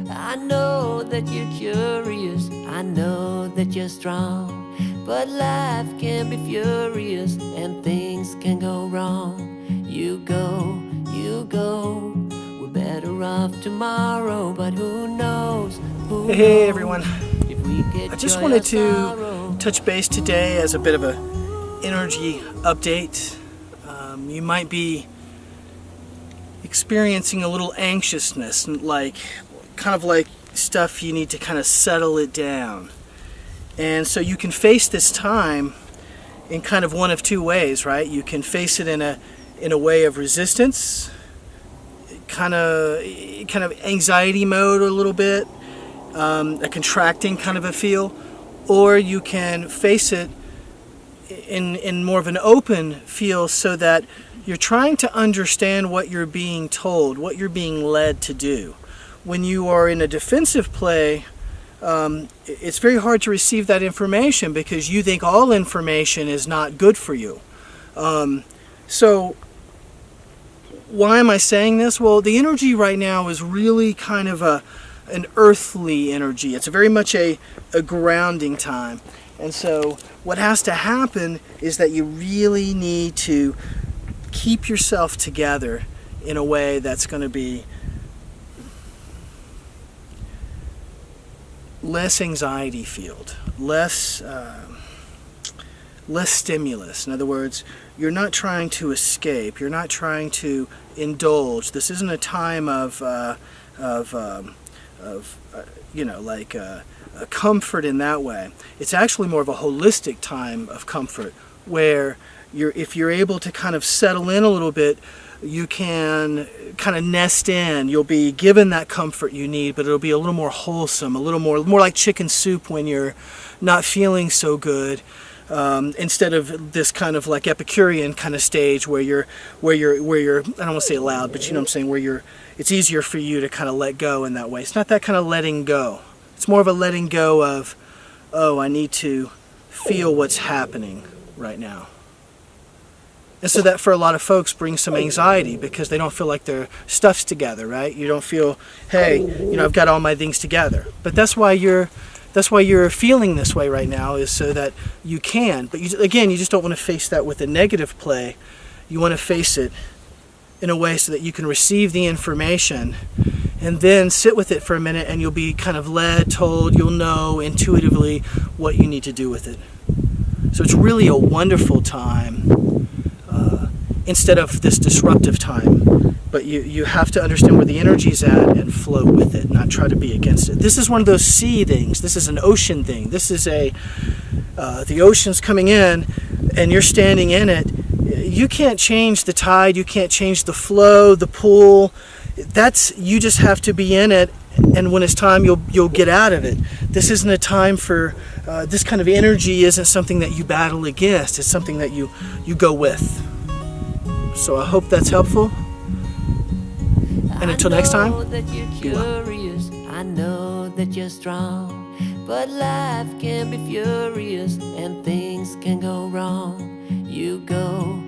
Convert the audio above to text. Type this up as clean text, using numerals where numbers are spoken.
I know that you're curious, I know that you're strong, but life can be furious and things can go wrong. You go, we're better off tomorrow, but who knows, Hey everyone, if we get I just joy wanted or to sorrow. touch base today as a bit of a energy update. You might be experiencing a little anxiousness, kind of like stuff you need to kind of settle it down. And so you can face this time in kind of one of two ways, right? You can face it in a way of resistance, kind of anxiety mode a little bit, a contracting kind of a feel, or you can face it in more of an open feel, so that you're trying to understand what you're being told, what you're being led to do. When you are in a defensive play, it's very hard to receive that information because you think all information is not good for you. So why am I saying this? Well, the energy right now is really kind of an earthly energy. It's very much a grounding time. And so what has to happen is that you really need to keep yourself together in a way that's going to be less anxiety filled, less stimulus. In other words, you're not trying to escape. You're not trying to indulge. This isn't a time of comfort in that way. It's actually more of a holistic time of comfort, where if you're able to kind of settle in a little bit, you can kind of nest in. You'll be given that comfort you need, but it'll be a little more wholesome, a little more like chicken soup when you're not feeling so good, instead of this kind of like Epicurean kind of stage where you're I don't want to say it loud, but you know what I'm saying, where it's easier for you to kind of let go in that way. It's not that kind of letting go. It's more of a letting go of, oh, I need to feel what's happening right now. And so that for a lot of folks brings some anxiety because they don't feel like their stuff's together, right? You don't feel, hey, I've got all my things together. But that's why you're feeling this way right now, is so that you can. But you just don't want to face that with a negative play. You want to face it in a way so that you can receive the information and then sit with it for a minute, and you'll be kind of led, told, you'll know intuitively what you need to do with it. So it's really a wonderful time, instead of this disruptive time. But you have to understand where the energy's at and flow with it, not try to be against it. This is one of those sea things. This is an ocean thing. This is the ocean's coming in and you're standing in it. You can't change the tide. You can't change the flow, the pool. You just have to be in it, and when it's time, you'll get out of it. This isn't a time for this kind of energy. Isn't something that you battle against. It's something that you go with. So I hope that's helpful. And until next time, I know that you're curious, I know that you're strong, but life can be furious and things can go wrong. You go,